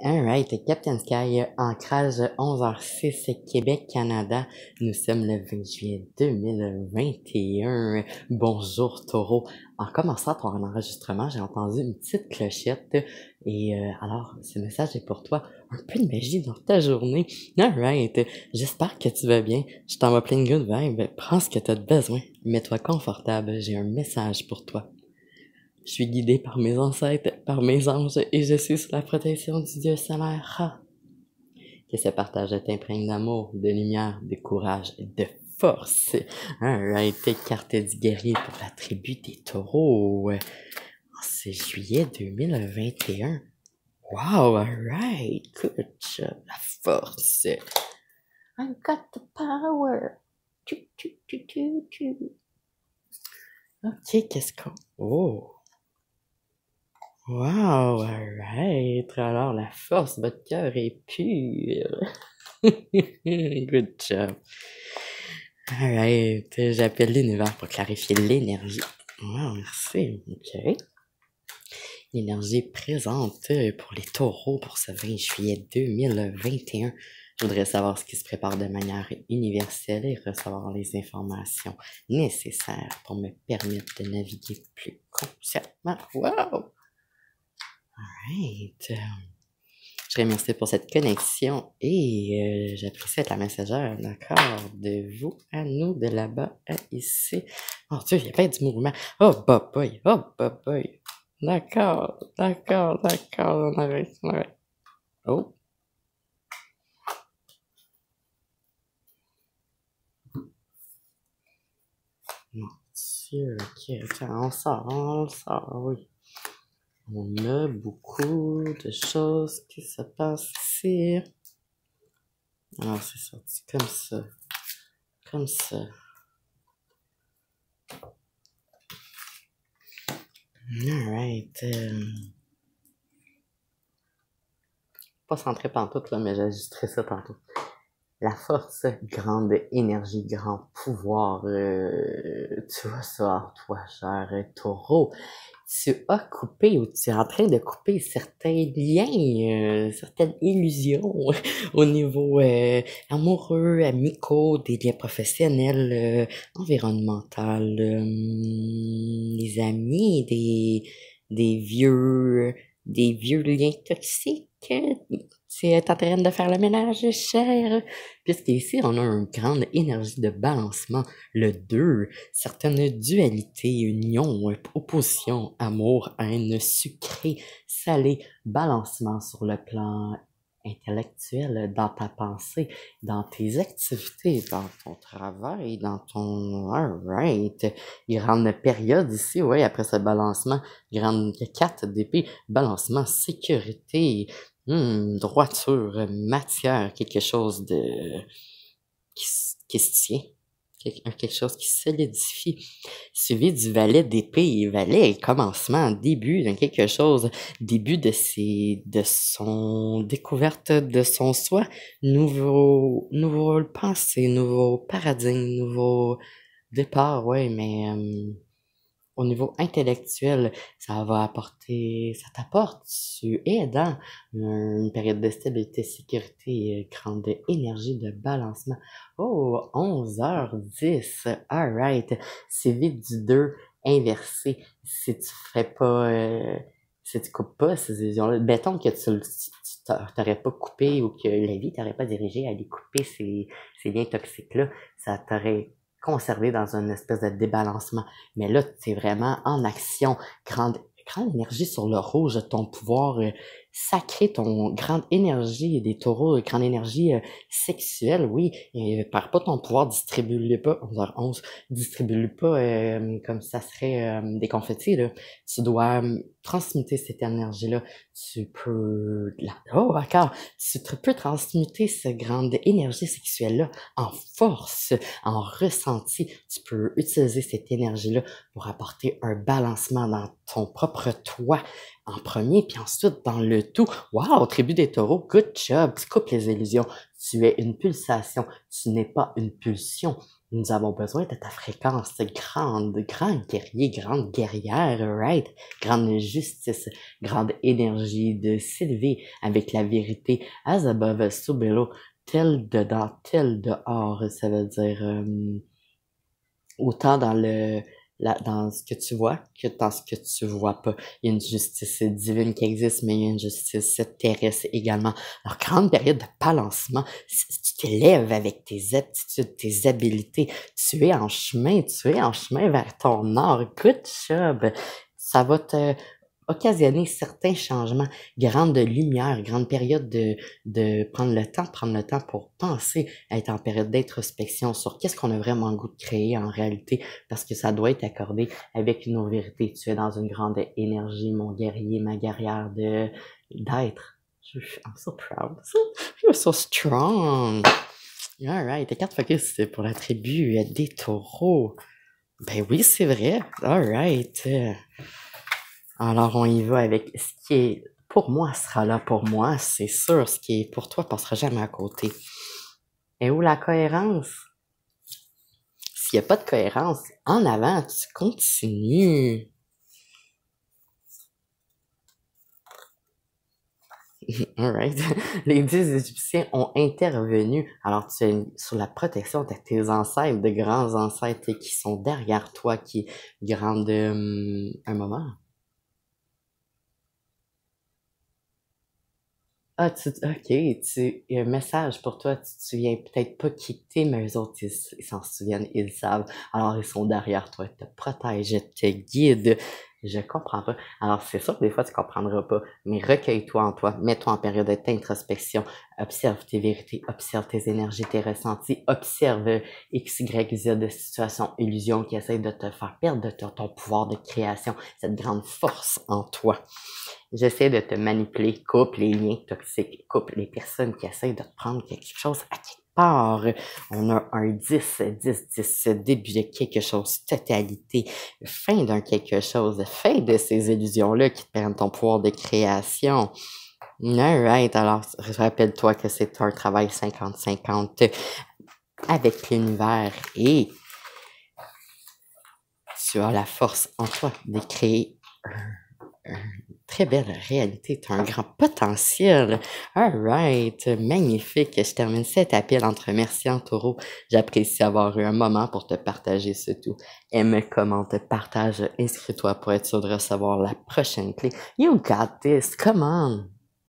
Alright, Captain Sky, ancrage 11h06, Québec, Canada. Nous sommes le 20 juillet 2021. Bonjour Taureau. En commençant ton enregistrement, j'ai entendu une petite clochette. Et alors, ce message est pour toi. Un peu de magie dans ta journée. Alright, j'espère que tu vas bien. Je t'envoie plein de good vibes. Prends ce que tu as besoin. Mets-toi confortable. J'ai un message pour toi. Je suis guidé par mes ancêtres, par mes anges, et je suis sous la protection du Dieu solaire. Ra. Que ce partage t'imprègne d'amour, de lumière, de courage, de force. Alright, carte du guerrier pour la tribu des taureaux. En ce juillet 2021. Wow, alright, good job, la force. I got the power. Ok, qu'est-ce qu'on... Oh. Wow, alright. Alors, la force, votre cœur est pur. Good job. Alright, j'appelle l'univers pour clarifier l'énergie. Wow, merci. Ok. L'énergie présente pour les taureaux pour ce 20 juillet 2021. Je voudrais savoir ce qui se prépare de manière universelle et recevoir les informations nécessaires pour me permettre de naviguer plus consciemment. Wow! Alright. Je remercie pour cette connexion et j'apprécie être la messagère, d'accord, de vous à nous, de là-bas à ici. Oh Dieu, il y a pas du mouvement. Oh, boy, oh, boy. D'accord, on arrête. Oh. Mon Dieu, ok, on sort, oui. On a beaucoup de choses qui se passent ici. Alors, c'est sorti comme ça. Comme ça. Alright. Pas centré pantoute, là, mais j'ajusterai ça tantôt. La force, grande énergie, grand pouvoir. Tu vois ça, toi, cher taureau. Tu as coupé ou tu es en train de couper certains liens, certaines illusions au niveau amoureux, amicaux, des liens professionnels, environnemental, des amis, des vieux liens toxiques. Tu es en train de faire le ménage, cher. Puisqu'ici, on a une grande énergie de balancement. Le 2, certaines dualités, union, opposition, amour, haine, sucré, salé, balancement sur le plan intellectuel, dans ta pensée, dans tes activités, dans ton travail, dans ton... Alright. Grande période ici, ouais, après ce balancement. Grande 4 d'épée, balancement, sécurité, droiture, matière, quelque chose de... qui se tient. Quelque chose qui solidifie, suivi du valet d'épée. Valet, commencement, début de quelque chose, début de son découverte de son soi, nouveau pensée, nouveau paradigme, nouveau départ, ouais, mais au niveau intellectuel, ça t'apporte, tu es dans une période de stabilité, sécurité, grande énergie de balancement. Oh, 11h10, alright, c'est vite du 2 inversé. Si tu ferais pas, si tu coupes pas ces illusions-là, mettons que tu t'aurais pas coupé ou que la vie t'aurait pas dirigé à aller couper ces liens toxiques-là, ça t'aurait conservé dans une espèce de débalancement. Mais là, tu es vraiment en action, grande énergie sur le rouge, ton pouvoir sacré, ton grande énergie des taureaux, grande énergie sexuelle, oui. Et perds pas ton pouvoir, distribue-le pas, 11h11, distribue-le pas comme ça serait des confettis, là. Tu dois transmuter cette énergie-là. Tu peux... Oh, d'accord. Tu peux transmuter cette grande énergie sexuelle-là en force, en ressenti. Tu peux utiliser cette énergie-là pour apporter un balancement dans ton propre toi en premier, puis ensuite dans le tout. Wow, tribu des taureaux, good job. Tu coupes les illusions. Tu es une pulsation. Tu n'es pas une pulsion. Nous avons besoin de ta fréquence, grande guerrier, grande guerrière, right? Grande justice, grande énergie de s'élever avec la vérité. As above, so below, tel dedans, tel dehors, ça veut dire autant dans ce que tu vois que dans ce que tu vois pas. Il y a une justice divine qui existe, mais il y a une justice terrestre également. Alors, grande période de balancement. Si tu t'élèves avec tes aptitudes, tes habiletés, tu es en chemin vers ton or. Good job. Ça va te occasionner certains changements. Grande lumière, grande période de prendre le temps pour penser, être en période d'introspection sur qu'est-ce qu'on a vraiment le goût de créer en réalité, parce que ça doit être accordé avec nos vérités. Tu es dans une grande énergie, mon guerrier, ma guerrière d'être. I'm so proud. You're so strong. Alright, tes cartes focus, c'est pour la tribu des taureaux. Ben oui, c'est vrai. Alright. Alors, on y va avec ce qui est pour moi sera là pour moi, c'est sûr. Ce qui est pour toi passera jamais à côté. Et où la cohérence? S'il n'y a pas de cohérence, en avant, tu continues. Alright. Les 10 Égyptiens ont intervenu. Alors, tu es sur la protection de tes ancêtres, de grands ancêtres qui sont derrière toi, qui grandent un moment. Ah, il y a un message pour toi, tu te souviens peut-être pas quitter, mais eux autres, ils s'en souviennent, ils savent. Alors, ils sont derrière toi, ils te protègent, ils te guident. Je comprends pas. Alors, c'est sûr que des fois, tu comprendras pas, mais recueille-toi en toi, mets-toi en période d'introspection, observe tes vérités, observe tes énergies, tes ressentis, observe X, Y, Z de situations, illusions qui essayent de te faire perdre de ton pouvoir de création, cette grande force en toi. J'essaie de te manipuler, coupe les liens toxiques, coupe les personnes qui essayent de te prendre quelque chose à quelque part. On a un 10, 10, 10, début de quelque chose, totalité, fin d'un quelque chose, fin de ces illusions-là qui te prennent ton pouvoir de création. Alright, alors rappelle-toi que c'est un travail 50-50 avec l'univers et tu as la force en toi de créer une très belle réalité, tu as un grand potentiel. Alright, magnifique. Je termine cet appel entre remerciant Taureau. J'apprécie avoir eu un moment pour te partager ce tout. Aime, commente, partage, inscris-toi pour être sûr de recevoir la prochaine clé. You got this, come on!